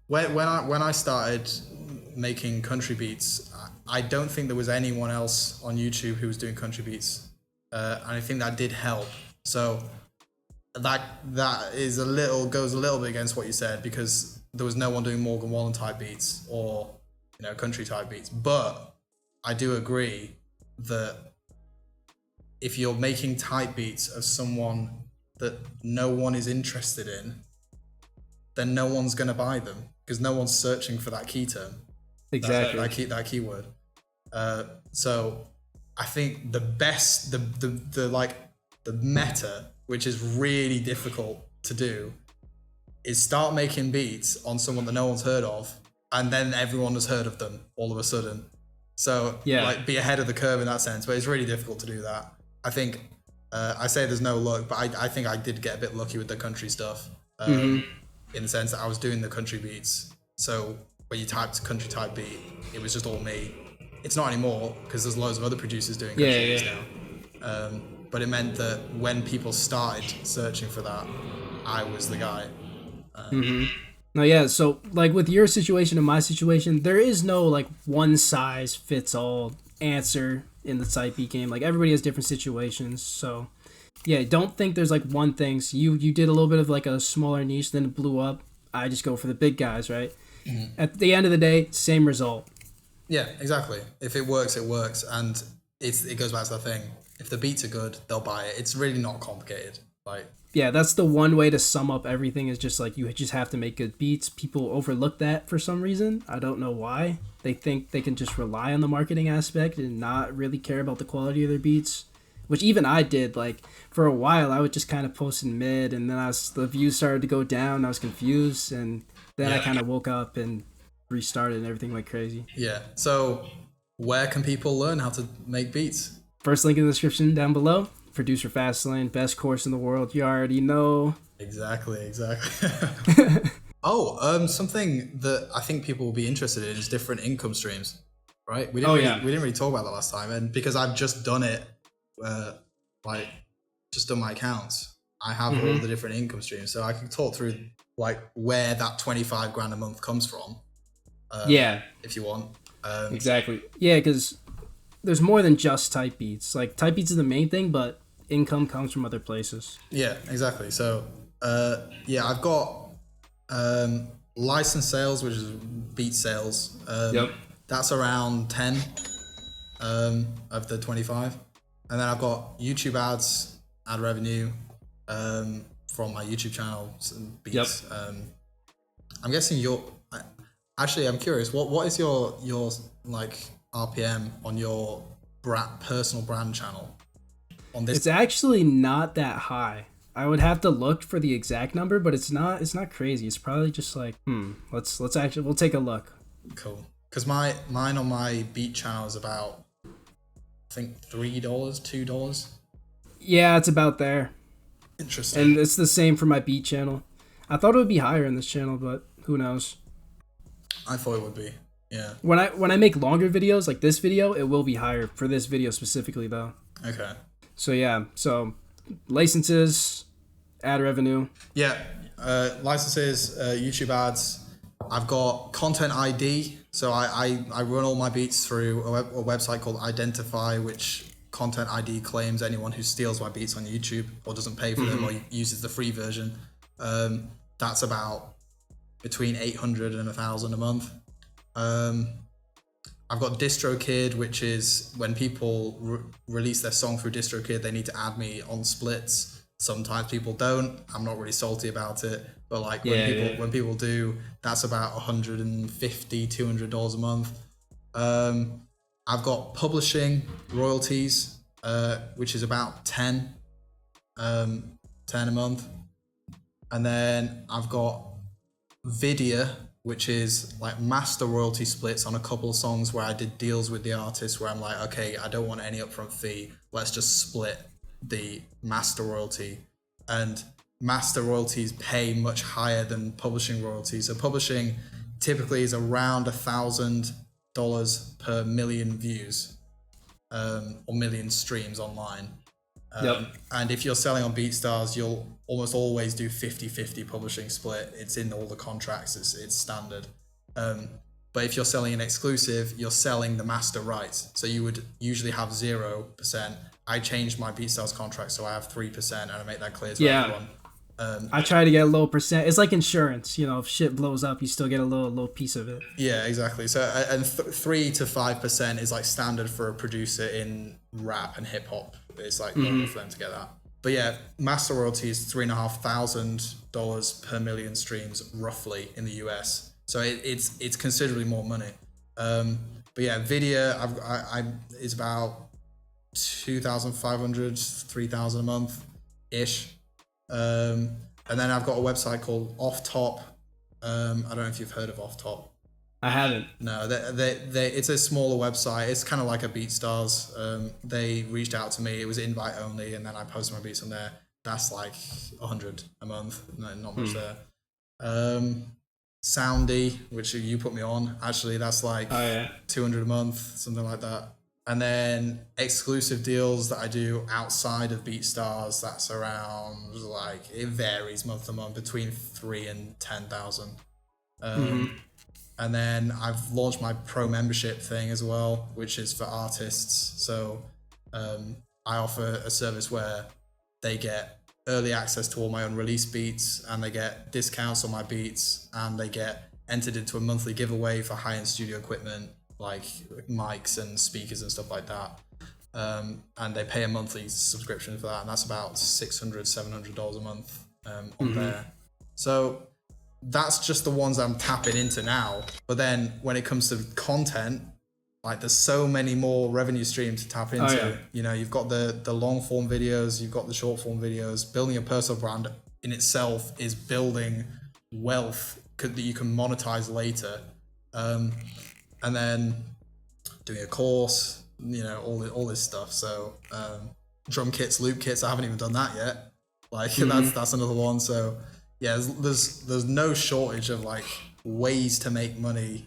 when I started making country beats, I don't think there was anyone else on YouTube who was doing country beats, and I think that did help. So that is goes a little bit against what you said, because there was no one doing Morgan Wallen type beats or country type beats. But I do agree that if you're making type beats of someone that no one is interested in, then no one's going to buy them, because no one's searching for that key term. Exactly. That keyword. So I think the best, the meta, which is really difficult to do, is start making beats on someone that no one's heard of, and then everyone has heard of them all of a sudden. So like, be ahead of the curve in that sense, but it's really difficult to do that. I think I say there's no luck, but I think I did get a bit lucky with the country stuff, in the sense that I was doing the country beats. So when you typed country type beat, it was just all me. It's not anymore, because there's loads of other producers doing country beats now. But it meant that when people started searching for that, I was the guy. No, yeah. So, like, with your situation and my situation, there is no, like, one size fits all answer in the type beat game. Like, everybody has different situations. So, yeah, don't think there's, like, one thing. So you did a little bit of, like, a smaller niche, then it blew up. I just go for the big guys, right? At the end of the day, same result. Yeah, exactly. If it works, it works. And it goes back to the thing. If the beats are good, they'll buy it. It's really not complicated. Like, yeah, that's the one way to sum up everything, is just like, you just have to make good beats. People overlook that for some reason. I don't know why. They think they can just rely on the marketing aspect and not really care about the quality of their beats, which even I did. Like, for a while, I would just kind of post in mid, and then the views started to go down. I was confused, and then I kind of woke up and restarted, and everything went crazy. Yeah. So where can people learn how to make beats? First link in the description down below. Producer Fastlane, best course in the world. You already know. Exactly. Something that I think people will be interested in is different income streams, right? We didn't really talk about that last time, and because I've just done it, just done my accounts, I have all the different income streams, so I can talk through like where that 25 grand a month comes from. If you want. Exactly. Yeah, because there's more than just type beats. Like, type beats is the main thing, but income comes from other places. Yeah, exactly. So, I've got license sales, which is beat sales. That's around 10 of the 25. And then I've got YouTube ads, ad revenue from my YouTube channel, beats. I'm guessing actually, I'm curious, what is your like RPM on your personal brand channel on this? It's actually not that high. I would have to look for the exact number, but it's not crazy. It's probably just like, we'll take a look. Cool. Because mine on my beat channel is about, I think, $3, $2. Yeah, it's about there. Interesting. And it's the same for my beat channel. I thought it would be higher in this channel, but who knows? I thought it would be. Yeah. When I make longer videos like this video, it will be higher for this video specifically, though. Okay. So yeah, licenses, ad revenue. Yeah, licenses, YouTube ads. I've got content ID. So I run all my beats through a website called Identify, which content ID claims anyone who steals my beats on YouTube or doesn't pay for them or uses the free version. That's about between 800 and 1,000 a month. I've got DistroKid, which is when people release their song through DistroKid, they need to add me on splits. Sometimes people don't. I'm not really salty about it, but like when people do, that's about $150, $200 a month. I've got publishing royalties, which is about 10 a month. And then I've got Vidya, which is like master royalty splits on a couple of songs where I did deals with the artist where I'm like, okay, I don't want any upfront fee. Let's just split the master royalty. And master royalties pay much higher than publishing royalties. So publishing typically is around $1,000 per million views, or million streams online. Yep. And if you're selling on BeatStars, you'll almost always do 50-50 publishing split. It's in all the contracts. It's standard. But if you're selling an exclusive, you're selling the master rights. So you would usually have 0%. I changed my BeatStars contract, so I have 3%, and I make that clear to everyone. I try to get a low percent. It's like insurance, you know. If shit blows up, you still get a little piece of it. Yeah, exactly. So and 3 to 5% is like standard for a producer in rap and hip hop. It's like normal for them to get that. But yeah, master royalty is $3,500 per million streams roughly in the US. So it's considerably more money. But yeah, Vidya is about 2,500, 3,000 a month ish. And then I've got a website called Off Top. I don't know if you've heard of Off Top. I haven't. No, it's a smaller website. It's kind of like a BeatStars. They reached out to me. It was invite only, and then I posted my beats on there. That's like 100 a month. No, not much there. Soundy, which you put me on. Actually, that's like 200 a month, something like that. And then exclusive deals that I do outside of BeatStars, that's around, like, it varies month to month between 3 and 10,000. And then I've launched my pro membership thing as well, which is for artists. So I offer a service where they get early access to all my unreleased beats, and they get discounts on my beats, and they get entered into a monthly giveaway for high-end studio equipment, like mics and speakers and stuff like that. And they pay a monthly subscription for that, and that's about $600-$700 a month on there. So that's just the ones I'm tapping into now. But then when it comes to content, like there's so many more revenue streams to tap into. You know, you've got the long form videos, you've got the short form videos. Building a personal brand in itself is building wealth that you can monetize later. And then doing a course, you know, all this stuff. So drum kits, loop kits, I haven't even done that yet. Like that's another one. So yeah, there's no shortage of like ways to make money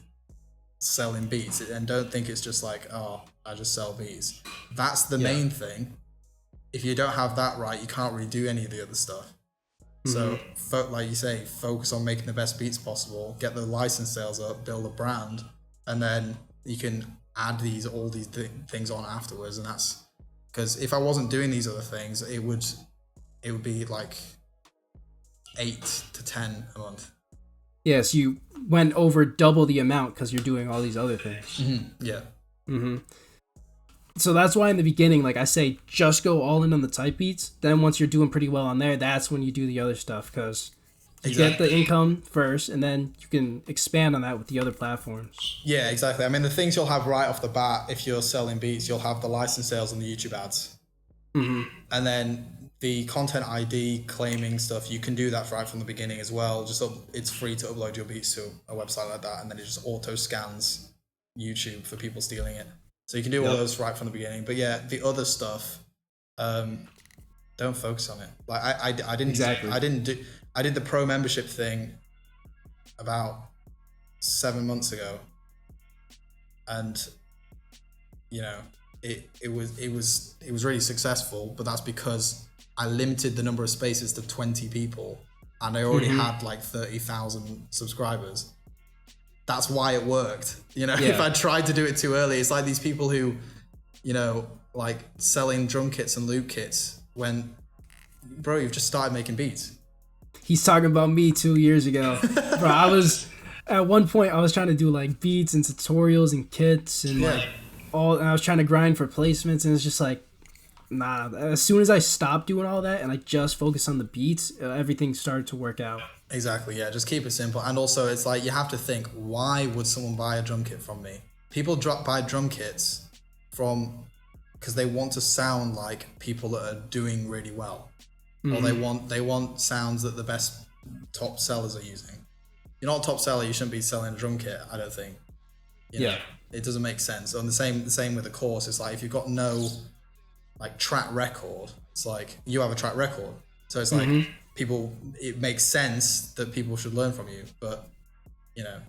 selling beats. And don't think it's just like, oh, I just sell beats. That's the main thing. If you don't have that right, you can't really do any of the other stuff. So like you say, focus on making the best beats possible, get the license sales up, build a brand, and then you can add all these things on afterwards. And that's because if I wasn't doing these other things, it would be like 8 to 10 a month. Yes, you went over double the amount because you're doing all these other things. Yeah. So that's why in the beginning, like I say, just go all in on the type beats. Then once you're doing pretty well on there, that's when you do the other stuff, because you get the income first, and then you can expand on that with the other platforms. Yeah, exactly. I mean, the things you'll have right off the bat, if you're selling beats, you'll have the license sales and the YouTube ads. And then the content ID claiming stuff, you can do that right from the beginning as well. It's free to upload your beats to a website like that, and then it just auto scans YouTube for people stealing it. So you can do all those right from the beginning. But yeah, the other stuff, don't focus on it. Like I didn't exactly. I did the pro membership thing about 7 months ago, and you know it was really successful. But that's because I limited the number of spaces to 20 people, and I already had like 30,000 subscribers. That's why it worked. You know, if I tried to do it too early, it's like these people who, you know, like selling drum kits and loop kits when, bro, you've just started making beats. He's talking about me 2 years ago. Bro, at one point I was trying to do like beats and tutorials and kits and and I was trying to grind for placements, and it's just like, nah. As soon as I stopped doing all that and I just focused on the beats, everything started to work out. Exactly, yeah. Just keep it simple. And also, it's like you have to think, why would someone buy a drum kit from me? People buy drum kits because they want to sound like people that are doing really well, or they want sounds that the best top sellers are using. You're not a top seller, you shouldn't be selling a drum kit, I don't think. You know, it doesn't make sense. And the same with the course. It's like if you've got no like track record, it's like you have a track record. So it's like people, it makes sense that people should learn from you, but you know,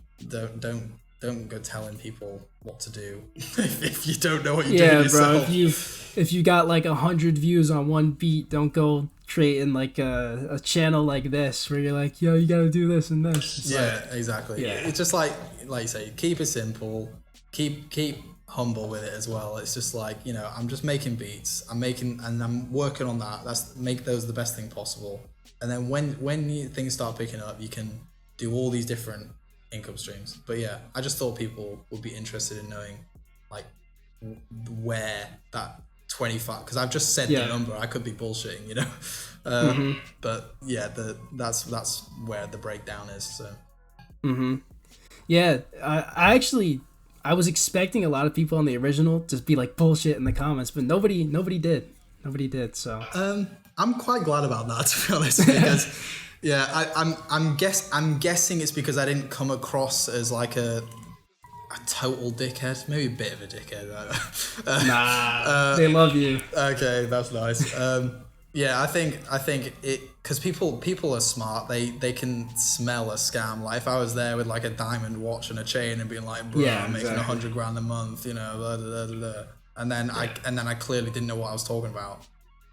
don't go telling people what to do if you don't know what you're doing yourself. Bro, if you got like 100 views on one beat, don't go creating like a channel like this where you're like, yo, you gotta do this and this. It's Exactly. Yeah. It's just like you say, keep it simple, keep humble with it as well. It's just like, you know, I'm just making beats, and I'm working on that. Make those the best thing possible. And then when things start picking up, you can do all these different income streams. But yeah, I just thought people would be interested in knowing like where that 25, because I've just said the number, I could be bullshitting, you know. But yeah, that's where the breakdown is. So yeah, I was expecting a lot of people on the original to be like bullshit in the comments, but nobody did. So I'm quite glad about that, to be honest, because yeah, I'm guessing it's because I didn't come across as like a total dickhead, maybe a bit of a dickhead. Nah, they love you. Okay, that's nice. Yeah, I think it, because people are smart. They can smell a scam. Like if I was there with like a diamond watch and a chain and being like, bro, I'm making $100,000 a month, you know, blah, blah, blah, blah. And then I clearly didn't know what I was talking about.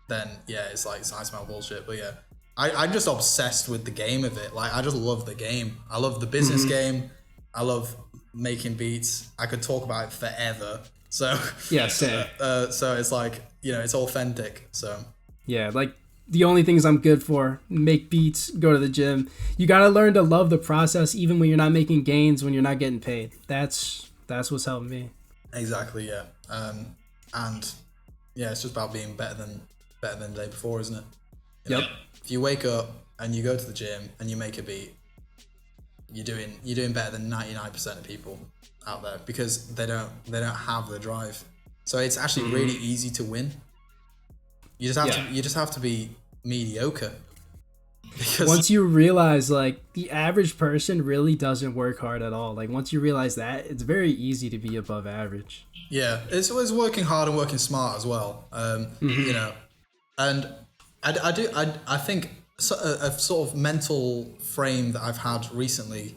Then yeah, it's like I smell bullshit. But yeah, I'm just obsessed with the game of it. Like I just love the game. I love the business game. I love making beats. I could talk about it forever. So yeah, same. So it's like, you know, it's authentic. So yeah, like the only things I'm good for: make beats, go to the gym. You gotta learn to love the process, even when you're not making gains, when you're not getting paid. That's what's helped me. Exactly. Yeah. And yeah, it's just about being better than the day before, isn't it? You know, if you wake up and you go to the gym and you make a beat, you're doing better than 99% of people out there, because they don't have the drive. So it's actually really easy to win. You just have to be mediocre. Because once you realize like the average person really doesn't work hard at all, like once you realize that, it's very easy to be above average. Yeah, it's always working hard and working smart as well. You know, and I think a sort of mental frame that I've had recently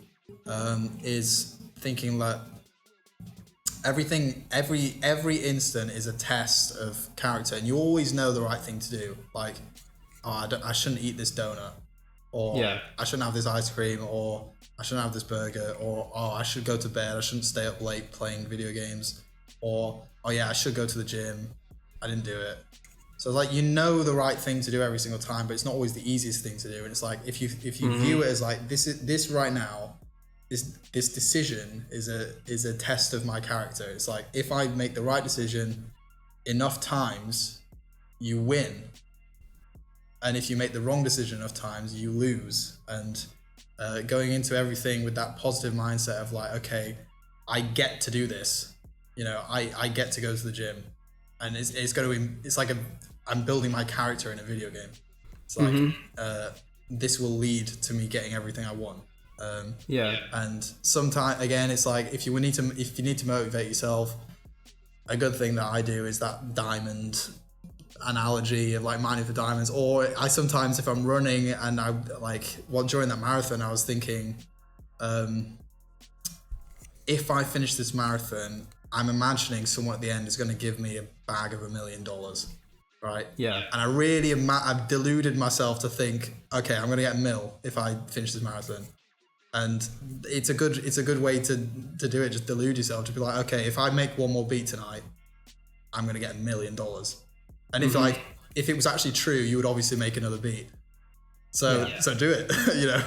is thinking that every instant is a test of character, and you always know the right thing to do. Like, oh, I shouldn't eat this donut, or I shouldn't have this ice cream, or I shouldn't have this burger, or oh, I should go to bed, I shouldn't stay up late playing video games, or oh yeah, I should go to the gym, I didn't do it. So like, you know the right thing to do every single time, but it's not always the easiest thing to do. And it's like, if you view it as like, this right now, this decision is a test of my character. It's like, if I make the right decision enough times, you win. And if you make the wrong decision enough times, you lose. And going into everything with that positive mindset of like, okay, I get to do this. You know, I get to go to the gym, and it's like I'm building my character in a video game. It's like this will lead to me getting everything I want. And sometimes again, it's like if you need to motivate yourself, a good thing that I do is that diamond analogy of like mining for diamonds. Or I sometimes, if I'm running and I like during that marathon, I was thinking, if I finish this marathon, I'm imagining someone at the end is going to give me a bag of $1 million, right? Yeah. And I really I've deluded myself to think, okay, I'm going to get $1 million if I finish this marathon. And it's a good way to do it. Just delude yourself to be like, okay, if I make one more beat tonight, I'm going to get $1 million. And if it was actually true, you would obviously make another beat. So do it, you know.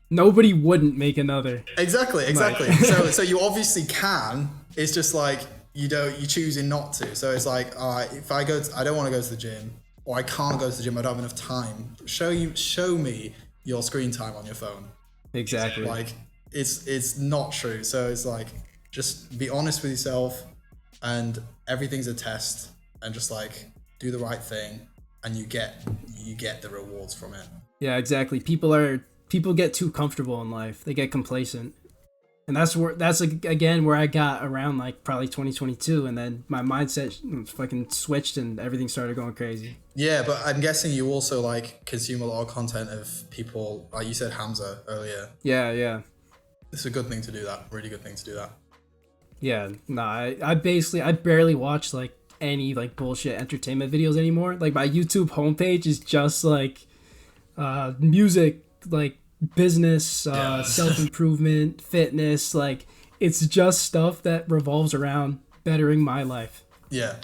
Nobody wouldn't make another. Exactly. So you obviously can. It's just like you're choosing not to. So it's like, if I don't want to go to the gym, or I can't go to the gym, I don't have enough time. Show me your screen time on your phone. Exactly. Like it's not true. So it's like, just be honest with yourself, and everything's a test, and just like do the right thing, and you get the rewards from it. Yeah, exactly. People are people get too comfortable in life. They get complacent. And that's like, again, where I got around like probably 2022, and then my mindset fucking switched and everything started going crazy. Yeah, but I'm guessing you also like consume a lot of content of people, like you said, Hamza earlier. Yeah. It's a good thing to do that. Really good thing to do that. Yeah, I barely watch like any like bullshit entertainment videos anymore. Like my YouTube homepage is just like music, like business, self-improvement, fitness. Like it's just stuff that revolves around bettering my life. Yeah.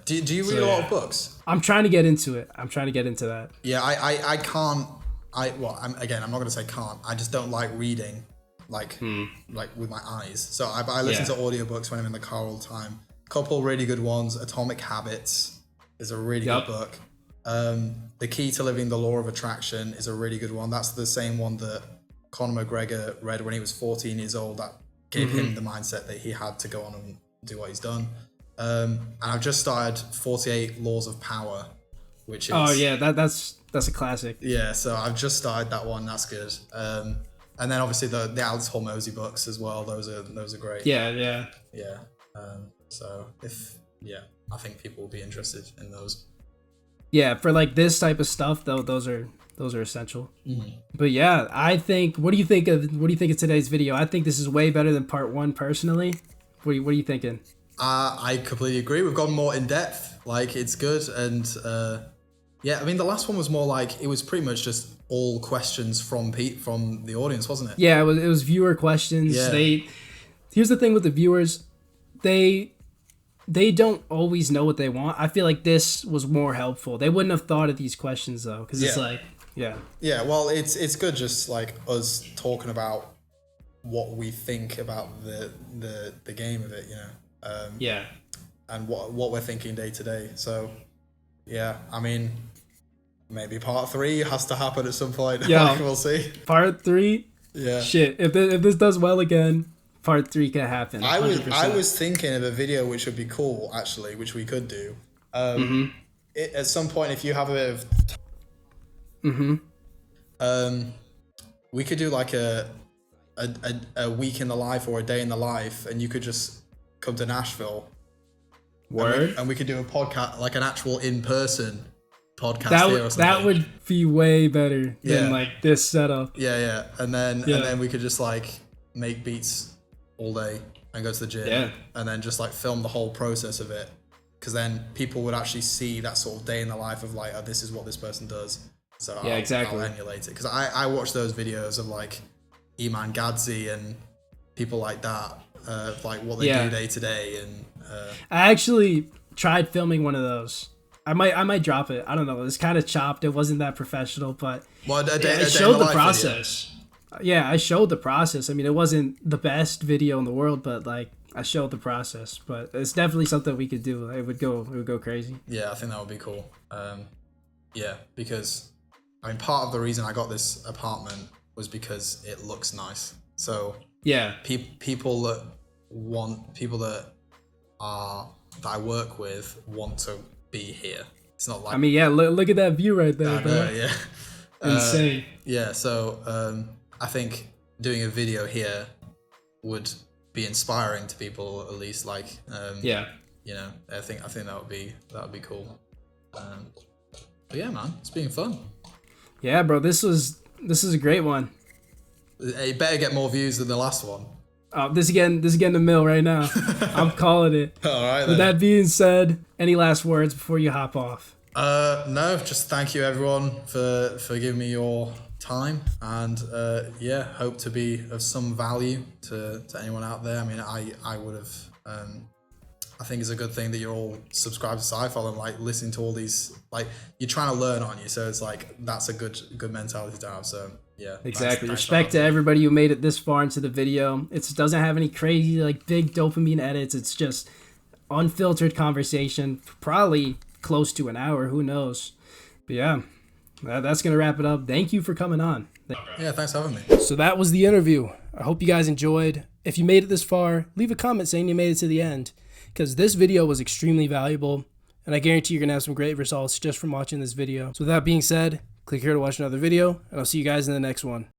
Do you read a lot of books? I'm trying to get into it. I'm trying to get into that. Yeah, I can't. I'm not going to say can't. I just don't like reading, like with my eyes. So I listen to audiobooks when I'm in the car all the time. Couple really good ones. Atomic Habits is a really good book. The Key to Living the Law of Attraction is a really good one. That's the same one that Conor McGregor read when he was 14 years old. That gave him the mindset that he had to go on and do what he's done. And I've just started 48 Laws of Power, which is that's a classic. Yeah, so I've just started that one. That's good. And then obviously the Alex Hormozy books as well. Those are great. Yeah. So I think people will be interested in those. Yeah, for like this type of stuff though, those are essential. But yeah, I think. What do you think of today's video? I think this is way better than part 1 personally. What are you thinking? I completely agree. We've gone more in depth. Like it's good, and I mean the last one was more like it was pretty much just all questions from the audience, wasn't it? Yeah, it was viewer questions. Yeah. Here's the thing with the viewers, they don't always know what they want. I feel like this was more helpful. They wouldn't have thought of these questions though, because it's like, yeah. Well, it's good just like us talking about what we think about the game of it, you know. And what we're thinking day to day. So, yeah, I mean, maybe part 3 has to happen at some point. Yeah, we'll see. Part 3. Yeah. Shit, if this does well again, part 3 can happen. 100%. I was thinking of a video which would be cool, actually, which we could do. At some point, if you have a bit of we could do like a week in the life or a day in the life, and you could just come to Nashville. Word. And we could do a podcast, like an actual in-person podcast here or something. That would be way better than like this setup. Yeah. And then we could just like make beats all day and go to the gym and then just like film the whole process of it, because then people would actually see that sort of day in the life of like, oh, this is what this person does, so I'll emulate it, because I watch those videos of like Iman Gadzi and people like that, like what they do day to day. And I actually tried filming one of those. I might drop it. I don't know, it's kind of chopped. It wasn't that professional, but it showed the process. Yeah, I showed the process. I mean, it wasn't the best video in the world, but like I showed the process. But it's definitely something we could do. It would go crazy. Yeah, I think that would be cool. Because I mean, part of the reason I got this apartment was because it looks nice. So yeah, people that I work with want to be here. It's not like, I mean, yeah, look at that view right there, bro. Yeah. Insane. So I think doing a video here would be inspiring to people, at least. Like, you know, I think that would be cool. But yeah, man, it's been fun. Yeah, bro, this is a great one. It better get more views than the last one. This getting the mill right now. I'm calling it. All right. With that being said, any last words before you hop off? No, just thank you everyone for giving me your time, and hope to be of some value to anyone out there. I mean, I would have. I think it's a good thing that you're all subscribed to Sci-Fi and like listening to all these. Like, you're trying to learn, aren't you? So it's like that's a good mentality to have. So yeah, exactly. Respect to everybody who made it this far into the video. It doesn't have any crazy like big dopamine edits. It's just unfiltered conversation, probably close to an hour. Who knows? But yeah, that's gonna wrap it up. Thank you for coming on. Yeah, thanks for having me. So that was the interview. I hope you guys enjoyed. If you made it this far, leave a comment saying you made it to the end, because this video was extremely valuable, and I guarantee you're gonna have some great results just from watching this video. So with that being said, click here to watch another video, and I'll see you guys in the next one.